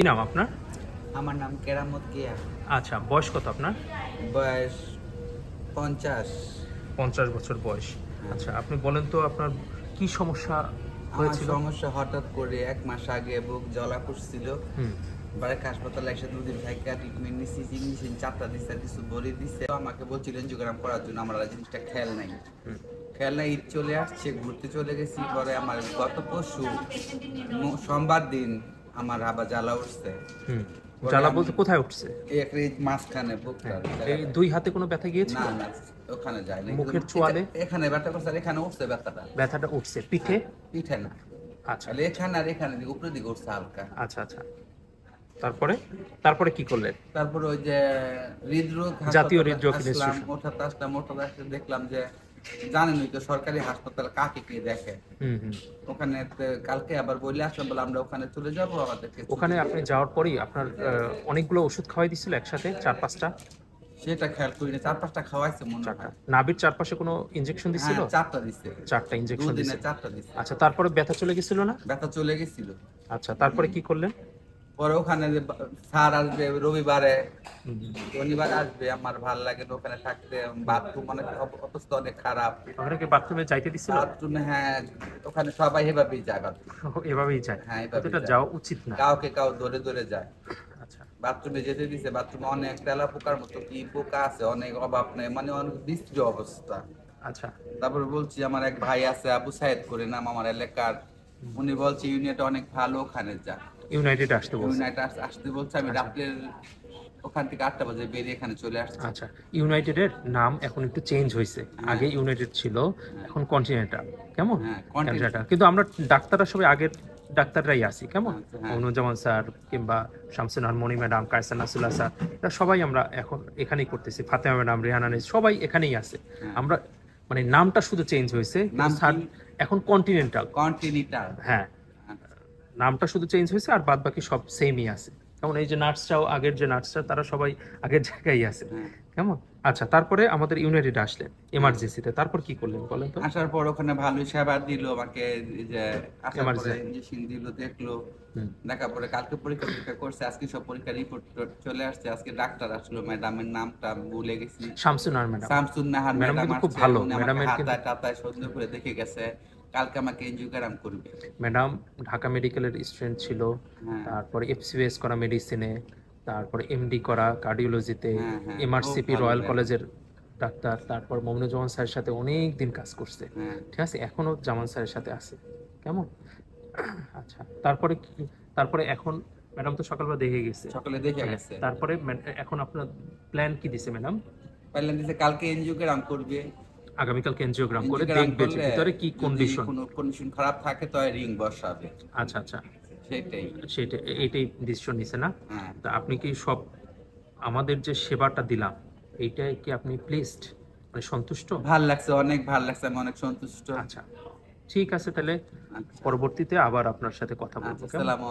কি নাম আপনার? আমার নাম কেরামত কিয়া। আচ্ছা, বয়স কত আপনার? বয়স 50। 50 বছর বয়স। আচ্ছা, আপনি বলেন তো আপনার কি সমস্যা আমার হয়েছিল? সমস্যা হঠাৎ করে 1 মাস আগে বুক জ্বালা করছিল। হুম, বারেক হাসপাতালে এসে 2 দিন থাইকা ট্রিটমেন্ট নিছি, ইঞ্জেকশন 4টা দিছে, আর কিছু বড়ি দিছে। আমাকে বলছিল এনজিওগ্রাম করার জন্য, আমার আর জিনিসটা খেয়াল নাই। হুম, খেয়াল নাই, ঈদ চলে আসছে, ঘুরতে চলে গেছি। পরে আমার গত পরশু সোমবার দিন আমার আবার জ্বালা উঠছে। হুম। পরে জ্বালা আমি বলতে কোথায় উঠছে? এই মাঝখানে বুকটা হ্যাঁ, এই জায়গাটা। 2 হাতে কোনো ব্যথা গিয়েছিল? না না, ওখানে যায় না। মুখের চোয়ালে এখানে ব্যথা করছে, আর এখানে উঠছে ব্যথাটা। ব্যথাটা উঠছে? পিঠে? পিঠে না, আচ্ছা, তাহলে এখানে আর এখানে দিকে উপরের দিকে উঠছে হালকা। আচ্ছা, আচ্ছা। তারপরে? তারপরে কি করলেন? তারপরে ওই যে হৃদরোগ জাতীয় হাসপাতালে হৃদরোগ আসলাম, ইনস্টিটিউশন। ওঠাতে আসতে দেখলাম যে, জানেনই তো সরকারি হাসপাতাল কাকে কে দেখে। হুম, হুম। ওখানে কালকে আবার বলে আসলাম, বলে আমরা ওখানে চলে যাব, আমাদেরকে ছুটি ওখানে দিবে। আপনি যাওয়ার পরেই আপনার অনেকগুলো ওষুধ খাওয়াই দিছিল একসাথে 4-5টা? সেটা খেয়াল করিনি, 4-5টা খাওয়াইছে মনে 4টা। হয়। নাভির চারপাশে কোনো ইনজেকশন দিছিল? হ্যাঁ, 4টা দিছে। 4টা ইনজেকশন দুদিনে দিছে। 4টা দিছে। আচ্ছা, তারপরে ব্যথা চলে গেছিল না? ব্যথা চলে গেছিল। আচ্ছা, তারপরে কি করলেন? পরে ওখানে যে স্যার আসবে রবিবারে, হুম, শনিবার আসবে, আমার ভাল লাগে না ওখানে থাকতে। বাথরুম অনেক অবস্থা অনেক খারাপ। ওখানে কি বাথরুমে যাইতে দিছিল? বাথরুমে, হ্যাঁ, ওখানে সবাই এভাবেই যায় বাথরুম। এভাবেই যায়। হ্যাঁ, কিন্তু এভাবেই এটা যায়, যাওয়া উচিত না। কাউকে কাউ ধরে ধরে যায়। আচ্ছা, বাথরুমে যেতে দিছে, বাথরুমে অনেক তেলা পোকার মতো কি পোকা আছে, অনেক অভাব নেই, মানে অনেক বিশ্রী অবস্থা। আচ্ছা। তারপরে বলছি, আমার এক ভাই আছে আবু সাইদ করে নাম, আমার এলাকার। উনি বলছে ইউনিয়নটা অনেক ভালো, ওখানে যা। ইউনাইটেড আসতে বলছে। ইউনাইটেড আসতে বলছে। আমি আচ্ছা, রাত্রের ওখান থেকে 8টা বাজে বেরিয়ে এখানে চলে আসছি। আচ্ছা। ইউনাইটেডের নাম এখন একটু চেঞ্জ হয়েছে। হ্যাঁ, আগে ইউনাইটেড ছিল, এখন কন্টিনেন্টাল। কেমন? হ্যাঁ, কন্টেন্ট। কন্টিনেন্টাল। কিন্তু আমরা ডাক্তাররা সবাই আগের ডাক্তাররাই আছি। কেমন? আচ্ছা, হ্যাঁ, অনুজ্জামান স্যার কিংবা শামসুন মনি ম্যাডাম, কায়সার নাসুল্লাহ স্যার, এরা সবাই আমরা এখন এখানেই করতেছি। ফাতেমা ম্যাডাম, রেহানা নিস সবাই এখানেই আছে। হ্যাঁ। আমরা মানে নামটা শুধু চেঞ্জ হয়েছে, নাম স্যার কি? এখন কন্টিনেন্টাল। কন্টিনিটার। হ্যাঁ, নামটা শুধু চেঞ্জ হয়েছে আর বাদ বাকি সব সেমই আছে। যেমন এই যে নার্সরাও, আগের যে নার্সরা তারা সবাই আগের জায়গায় আছে। হ্যাঁ, কেমন? আচ্ছা, তারপরে আমাদের ইউনাইটেড আসলেন এমার্জেন্সিতে। তারপর কি করলেন বলেন তো? আসার পর ওখানে ভালোই সেবা দিল আমাকে। এই যে আসার পরে এমার্জেন্সি। ইঞ্জেকশন দিল, দেখলো। হুম। দেখার পরে কালকে পরীক্ষা টরীক্ষা করছে, আজকে সব পরীক্ষা রিপোর্ট চলে আসছে। আজকে ডাক্তার আসলো, ম্যাডামের নামটা ভুলে গেছি। Shamsunnahar madam. Shamsun Nahar madam madam কিন্তু খুব আসছে। ভালো। উনি আমাকে ম্যাডামের কিন্তু হাতায় টাতায় সুন্দর করে দেখে গেছে। কালকে আমাকে এনজিওগ্রাম করবে। ম্যাডাম ঢাকা মেডিকেলের স্টুডেন্ট ছিল। হ্যাঁ, তারপরে এফসিএস করা মেডিসিনে, তারপরে এমডি করা কার্ডিওলজিতে, হ্যাঁ, হ্যাঁ, খুব এমআরসিপি ভালো রয়্যাল ম্যাডাম। কলেজের ডাক্তার। তারপর মমিনুজ্জামান স্যারের সাথে অনেক দিন কাজ করছে। হ্যাঁ, ঠিক আছে? এখনো জামান স্যারের সাথে আছে। কেমন? আচ্ছা, তারপরে কি? তারপরে এখন ম্যাডাম তো সকালবেলা দেখে গেছে। সকালে দেখে হ্যাঁ, গেছে। তারপরে এখন আপনার প্ল্যান কি দিছে ম্যাডাম? পাইলেন দিছে কালকে এনজিওগ্রাম করবে। আগামীকালকে এনজিওগ্রাম করে এনজিওগ্রাম দেখবে যে করলে ভিতরে কি যদি কন্ডিশন। কোনো কন্ডিশন খারাপ থাকে তো রিং বসাবে। আচ্ছা, আচ্ছা। সেটাই। সেটা এইটাই ডিসিশন নিছে না? হ্যাঁ, তা আপনি কি সব আমাদের যে সেবাটা দিলাম, এইটায় কি আপনি প্লিজড? মানে সন্তুষ্ট? ভাল লাগছে, অনেক ভাল লাগছে, আমি অনেক সন্তুষ্ট। আচ্ছা। ঠিক আছে, তাহলে আচ্ছা, পরবর্তীতে আবার আপনার সাথে কথা বলব। আচ্ছা, কেমন? সালাম।